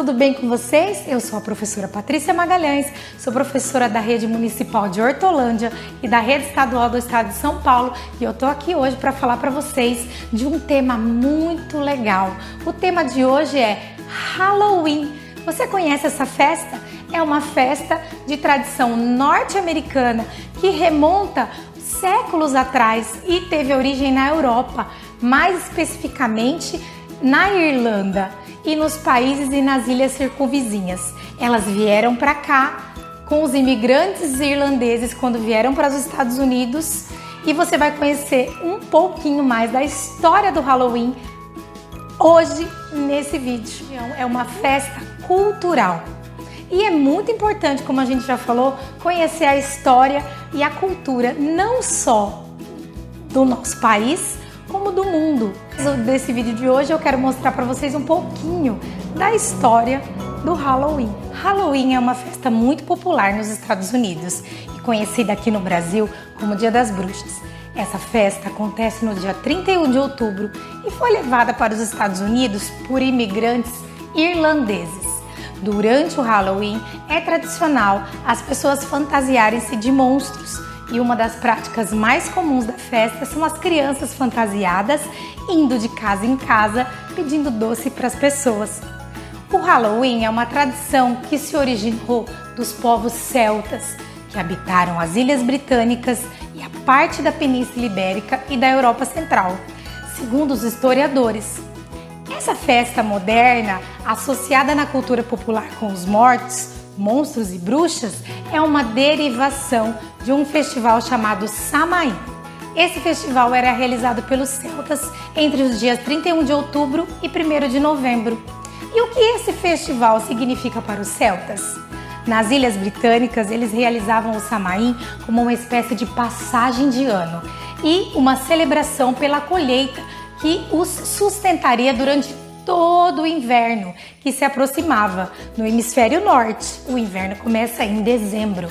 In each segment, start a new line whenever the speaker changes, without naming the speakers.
tudo bem com vocês? Eu sou a professora Patrícia Magalhães, sou professora da Rede Municipal de Hortolândia e da Rede Estadual do Estado de São Paulo e eu tô aqui hoje para falar para vocês de um tema muito legal. O tema de hoje é Halloween. Você conhece essa festa? É uma festa de tradição norte-americana que remonta séculos atrás e teve origem na Europa, mais especificamente na Irlanda e nos países e nas ilhas circunvizinhas. Elas vieram para cá com os imigrantes irlandeses quando vieram para os Estados Unidos e você vai conhecer um pouquinho mais da história do Halloween hoje nesse vídeo. É uma festa cultural e é muito importante, como a gente já falou, conhecer a história e a cultura não só do nosso país, como do mundo. Nesse vídeo de hoje eu quero mostrar para vocês um pouquinho da história do Halloween. Halloween é uma festa muito popular nos Estados Unidos e conhecida aqui no Brasil como Dia das Bruxas. Essa festa acontece no dia 31 de outubro e foi levada para os Estados Unidos por imigrantes irlandeses. Durante o Halloween é tradicional as pessoas fantasiarem-se de monstros. E uma das práticas mais comuns da festa são as crianças fantasiadas indo de casa em casa pedindo doce para as pessoas. O Halloween é uma tradição que se originou dos povos celtas, que habitaram as Ilhas Britânicas e a parte da Península Ibérica e da Europa Central, segundo os historiadores. Essa festa moderna, associada na cultura popular com os mortos, monstros e bruxas, é uma derivação de um festival chamado Samhain. Esse festival era realizado pelos celtas entre os dias 31 de outubro e 1º de novembro. E o que esse festival significa para os celtas? Nas Ilhas Britânicas, eles realizavam o Samhain como uma espécie de passagem de ano e uma celebração pela colheita que os sustentaria durante todo o inverno que se aproximava. No hemisfério norte, o inverno começa em dezembro.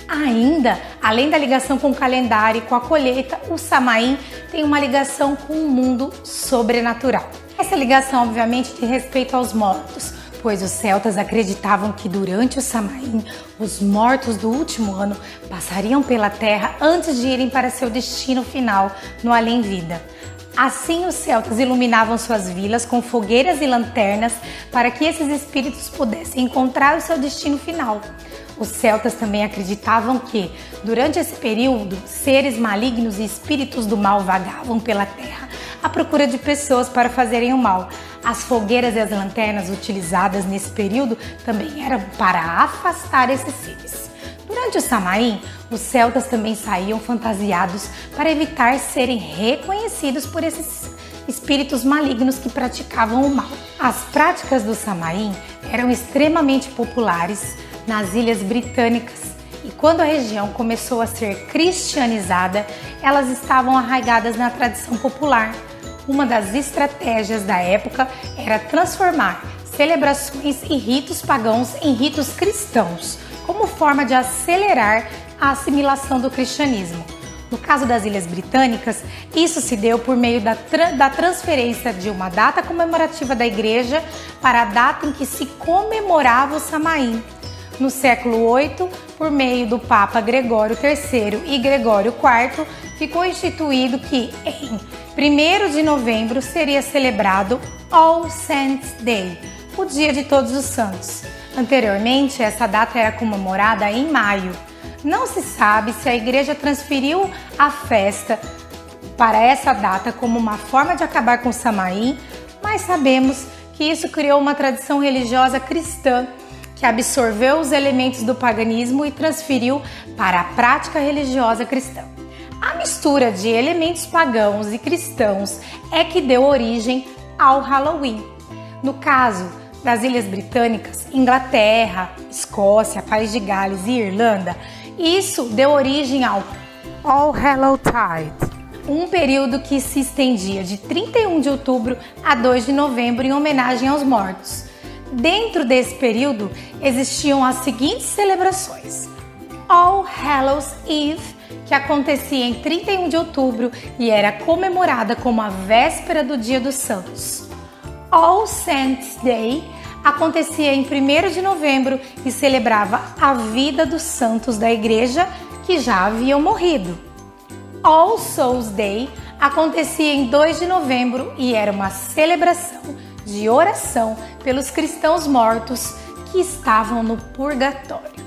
Ainda, além da ligação com o calendário e com a colheita, o Samhain tem uma ligação com o mundo sobrenatural. Essa ligação, obviamente, diz respeito aos mortos, pois os celtas acreditavam que durante o Samhain, os mortos do último ano passariam pela terra antes de irem para seu destino final no além-vida. Assim, os celtas iluminavam suas vilas com fogueiras e lanternas para que esses espíritos pudessem encontrar o seu destino final. Os celtas também acreditavam que, durante esse período, seres malignos e espíritos do mal vagavam pela terra à procura de pessoas para fazerem o mal. As fogueiras e as lanternas utilizadas nesse período também eram para afastar esses seres. Durante o Samhain, os celtas também saíam fantasiados para evitar serem reconhecidos por esses espíritos malignos que praticavam o mal. As práticas do Samhain eram extremamente populares nas Ilhas Britânicas e quando a região começou a ser cristianizada, elas estavam arraigadas na tradição popular. Uma das estratégias da época era transformar celebrações e ritos pagãos em ritos cristãos, como forma de acelerar a assimilação do cristianismo. No caso das Ilhas Britânicas, isso se deu por meio da transferência de uma data comemorativa da igreja para a data em que se comemorava o Samhain. No século VIII, por meio do Papa Gregório III e Gregório IV, ficou instituído que em 1º de novembro seria celebrado All Saints' Day, o Dia de Todos os Santos. Anteriormente, essa data era comemorada em maio. Não se sabe se a igreja transferiu a festa para essa data como uma forma de acabar com o Samhain, mas sabemos que isso criou uma tradição religiosa cristã que absorveu os elementos do paganismo e transferiu para a prática religiosa cristã. A mistura de elementos pagãos e cristãos é que deu origem ao Halloween. No caso das Ilhas Britânicas, Inglaterra, Escócia, País de Gales e Irlanda, isso deu origem ao All Hallows Tide, um período que se estendia de 31 de outubro a 2 de novembro em homenagem aos mortos. Dentro desse período existiam as seguintes celebrações: All Hallows Eve, que acontecia em 31 de outubro e era comemorada como a véspera do Dia dos Santos. All Saints' Day, acontecia em 1º de novembro e celebrava a vida dos santos da igreja que já haviam morrido. All Souls Day acontecia em 2 de novembro e era uma celebração de oração pelos cristãos mortos que estavam no purgatório.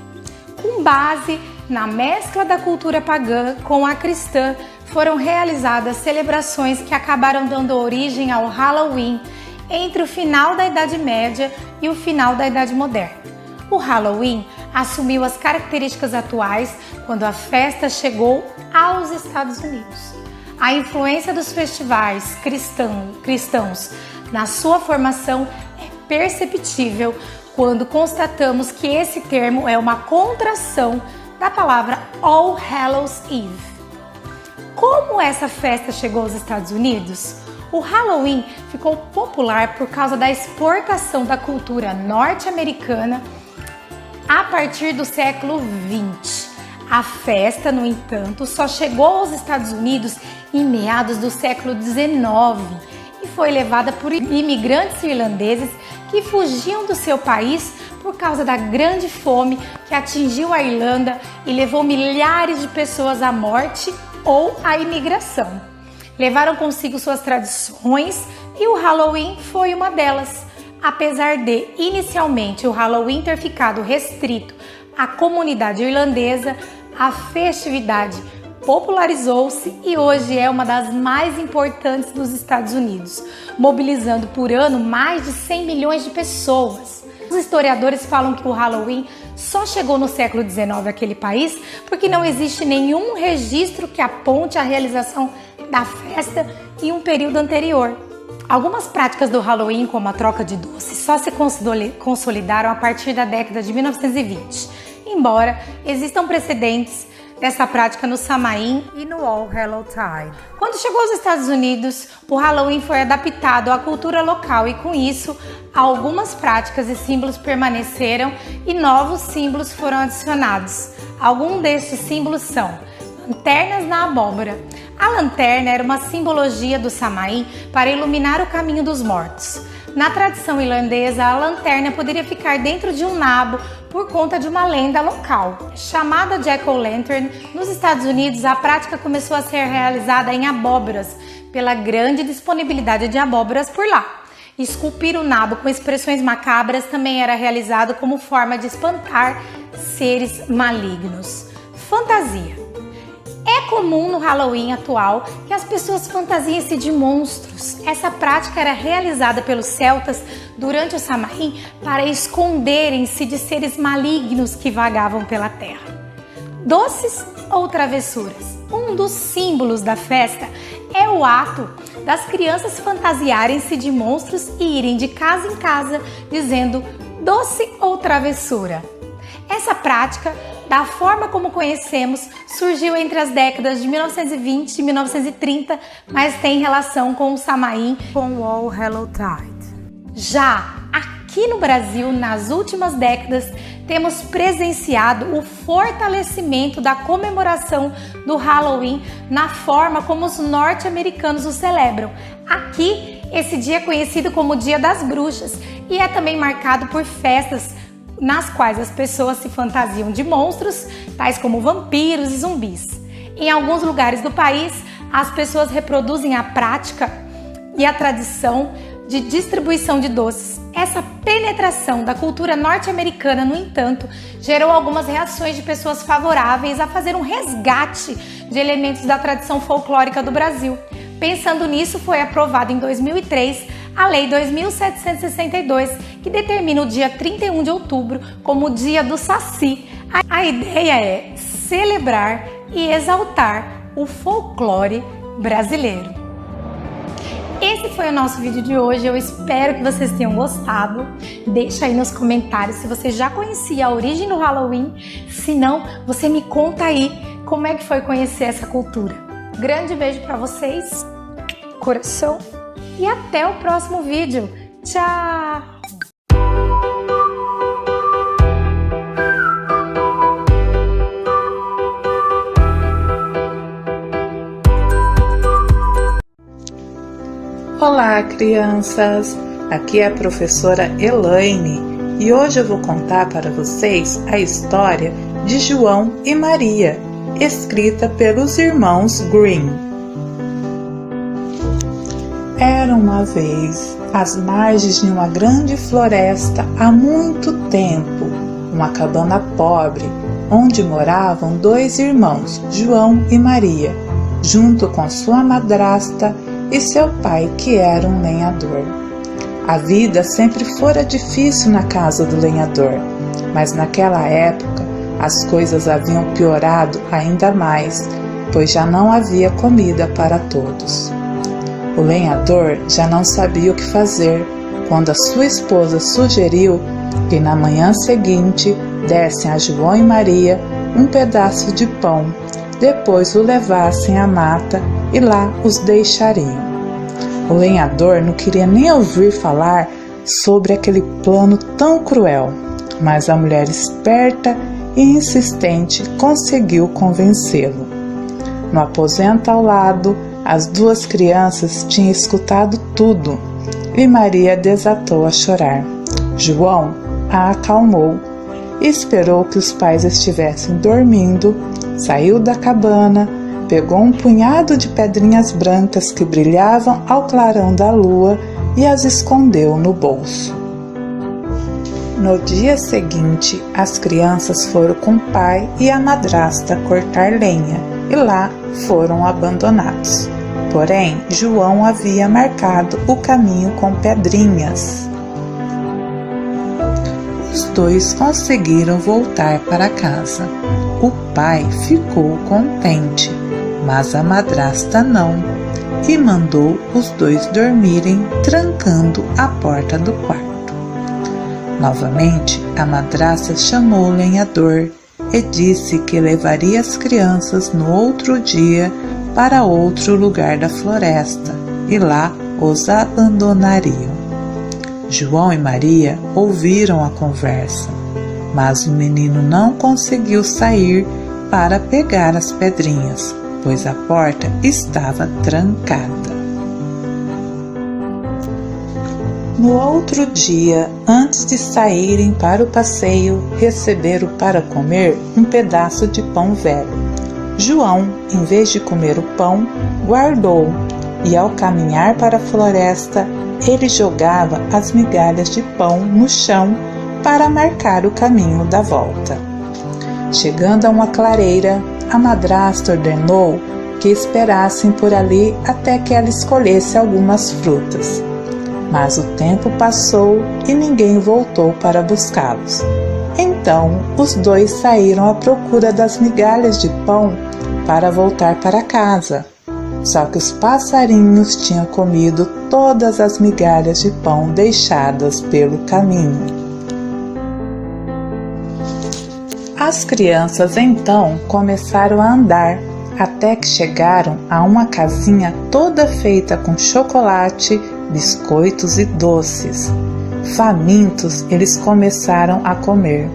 Com base na mescla da cultura pagã com a cristã, foram realizadas celebrações que acabaram dando origem ao Halloween entre o final da Idade Média e o final da Idade Moderna. O Halloween assumiu as características atuais quando a festa chegou aos Estados Unidos. A influência dos festivais cristãos na sua formação é perceptível quando constatamos que esse termo é uma contração da palavra All Hallows Eve. Como essa festa chegou aos Estados Unidos? O Halloween ficou popular por causa da exportação da cultura norte-americana a partir do século XX. A festa, no entanto, só chegou aos Estados Unidos em meados do século XIX e foi levada por imigrantes irlandeses que fugiam do seu país por causa da grande fome que atingiu a Irlanda e levou milhares de pessoas à morte ou à imigração. Levaram consigo suas tradições e o Halloween foi uma delas. Apesar de, inicialmente, o Halloween ter ficado restrito à comunidade irlandesa, a festividade popularizou-se e hoje é uma das mais importantes dos Estados Unidos, mobilizando por ano mais de 100 milhões de pessoas. Os historiadores falam que o Halloween só chegou no século XIX àquele país porque não existe nenhum registro que aponte a realização da festa em um período anterior. Algumas práticas do Halloween, como a troca de doces, só se consolidaram a partir da década de 1920, embora existam precedentes dessa prática no Samhain e no All Hallows Tide. Quando chegou aos Estados Unidos, o Halloween foi adaptado à cultura local e, com isso, algumas práticas e símbolos permaneceram e novos símbolos foram adicionados. Alguns destes símbolos são lanternas na abóbora. A lanterna era uma simbologia do Samhain para iluminar o caminho dos mortos. Na tradição irlandesa, a lanterna poderia ficar dentro de um nabo por conta de uma lenda local. Chamada Jack-o'-lantern, nos Estados Unidos a prática começou a ser realizada em abóboras, pela grande disponibilidade de abóboras por lá. Esculpir o nabo com expressões macabras também era realizado como forma de espantar seres malignos. Fantasia. É comum no Halloween atual que as pessoas fantasiem-se de monstros. Essa prática era realizada pelos celtas durante o Samhain para esconderem-se de seres malignos que vagavam pela terra. Doces ou travessuras? Um dos símbolos da festa é o ato das crianças fantasiarem-se de monstros e irem de casa em casa dizendo doce ou travessura. Essa prática, da forma como conhecemos, surgiu entre as décadas de 1920 e 1930, mas tem relação com o Samhain, com o All Hallows Tide. Já aqui no Brasil, nas últimas décadas, temos presenciado o fortalecimento da comemoração do Halloween na forma como os norte-americanos o celebram. Aqui, esse dia é conhecido como Dia das Bruxas e é também marcado por festas nas quais as pessoas se fantasiam de monstros, tais como vampiros e zumbis. Em alguns lugares do país, as pessoas reproduzem a prática e a tradição de distribuição de doces. Essa penetração da cultura norte-americana, no entanto, gerou algumas reações de pessoas favoráveis a fazer um resgate de elementos da tradição folclórica do Brasil. Pensando nisso, foi aprovada em 2003 a Lei 2762, que determina o dia 31 de outubro como o Dia do Saci. A ideia é celebrar e exaltar o folclore brasileiro. Esse foi o nosso vídeo de hoje, eu espero que vocês tenham gostado. Deixa aí nos comentários se você já conhecia a origem do Halloween, se não, você me conta aí como é que foi conhecer essa cultura. Grande beijo pra vocês, coração, e até o próximo vídeo. Tchau!
Olá, crianças! Aqui é a professora Elaine e hoje eu vou contar para vocês a história de João e Maria, escrita pelos irmãos Grimm. Era uma vez, às margens de uma grande floresta há muito tempo, uma cabana pobre, onde moravam dois irmãos, João e Maria, junto com sua madrasta e seu pai, que era um lenhador. A vida sempre fora difícil na casa do lenhador, mas naquela época as coisas haviam piorado ainda mais, pois já não havia comida para todos. O lenhador já não sabia o que fazer quando a sua esposa sugeriu que na manhã seguinte dessem a João e Maria um pedaço de pão, depois o levassem à mata e lá os deixariam. O lenhador não queria nem ouvir falar sobre aquele plano tão cruel, mas a mulher esperta e insistente conseguiu convencê-lo. No aposento ao lado, as duas crianças tinham escutado tudo e Maria desatou a chorar. João a acalmou e esperou que os pais estivessem dormindo, saiu da cabana, pegou um punhado de pedrinhas brancas que brilhavam ao clarão da lua e as escondeu no bolso. No dia seguinte, as crianças foram com o pai e a madrasta cortar lenha e lá foram abandonados. Porém, João havia marcado o caminho com pedrinhas. Os dois conseguiram voltar para casa. O pai ficou contente, mas a madrasta não, e mandou os dois dormirem trancando a porta do quarto. Novamente, a madrasta chamou o lenhador e disse que levaria as crianças no outro dia para outro lugar da floresta e lá os abandonariam. João e Maria ouviram a conversa, mas o menino não conseguiu sair para pegar as pedrinhas, pois a porta estava trancada. No outro dia, antes de saírem para o passeio, receberam para comer um pedaço de pão velho. João, em vez de comer o pão, guardou e, ao caminhar para a floresta, ele jogava as migalhas de pão no chão para marcar o caminho da volta. Chegando a uma clareira, a madrasta ordenou que esperassem por ali até que ela escolhesse algumas frutas. Mas o tempo passou e ninguém voltou para buscá-los. Então, os dois saíram à procura das migalhas de pão para voltar para casa. Só que os passarinhos tinham comido todas as migalhas de pão deixadas pelo caminho. As crianças então começaram a andar até que chegaram a uma casinha toda feita com chocolate, biscoitos e doces. Famintos, eles começaram a comer.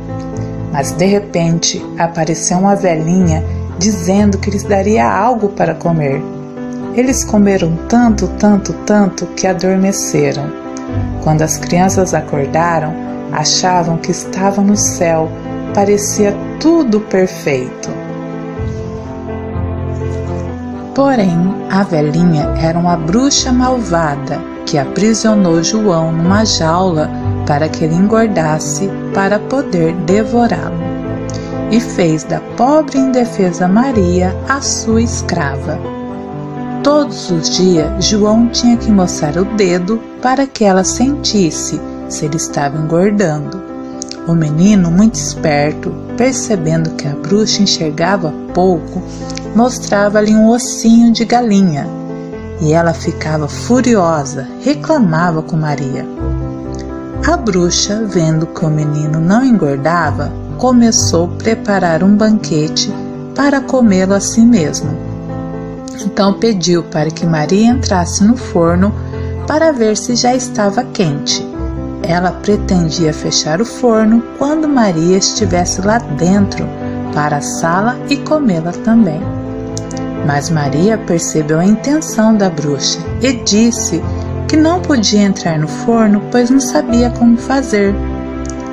Mas de repente apareceu uma velhinha dizendo que lhes daria algo para comer. Eles comeram tanto que adormeceram. Quando as crianças acordaram, achavam que estavam no céu, parecia tudo perfeito. Porém, a velhinha era uma bruxa malvada que aprisionou João numa jaula para que ele engordasse para poder devorá-lo, e fez da pobre e indefesa Maria a sua escrava. Todos os dias, João tinha que mostrar o dedo para que ela sentisse se ele estava engordando. O menino, muito esperto, percebendo que a bruxa enxergava pouco, mostrava-lhe um ossinho de galinha, e ela ficava furiosa, reclamava com Maria. A bruxa, vendo que o menino não engordava, começou a preparar um banquete para comê-lo assim mesmo. Então pediu para que Maria entrasse no forno para ver se já estava quente. Ela pretendia fechar o forno quando Maria estivesse lá dentro para assá-la e comê-la também. Mas Maria percebeu a intenção da bruxa e disse que não podia entrar no forno, pois não sabia como fazer.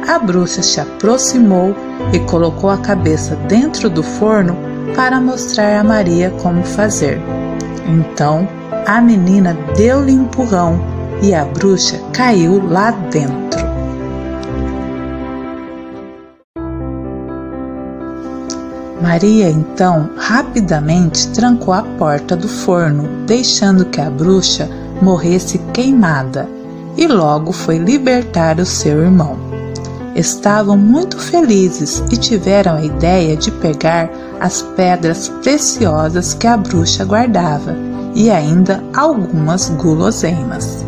A bruxa se aproximou e colocou a cabeça dentro do forno para mostrar a Maria como fazer. Então, a menina deu-lhe um empurrão e a bruxa caiu lá dentro. Maria então rapidamente trancou a porta do forno, deixando que a bruxa morresse queimada, e logo foi libertar o seu irmão. Estavam muito felizes e tiveram a ideia de pegar as pedras preciosas que a bruxa guardava e ainda algumas guloseimas.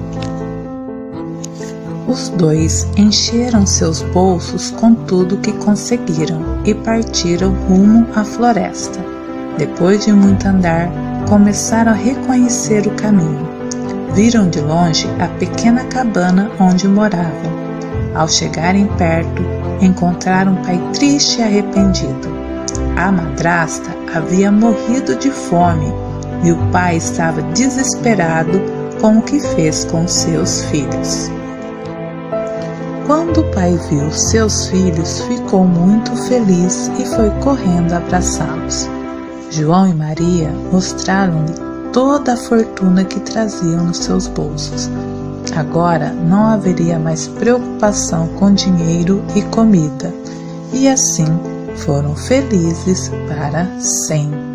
Os dois encheram seus bolsos com tudo que conseguiram e partiram rumo à floresta. Depois de muito andar, começaram a reconhecer o caminho. Viram de longe a pequena cabana onde moravam. Ao chegarem perto, encontraram o pai triste e arrependido. A madrasta havia morrido de fome e o pai estava desesperado com o que fez com seus filhos. Quando o pai viu seus filhos, ficou muito feliz e foi correndo abraçá-los. João e Maria mostraram-lhe toda a fortuna que traziam nos seus bolsos. Agora não haveria mais preocupação com dinheiro e comida, e assim foram felizes para sempre.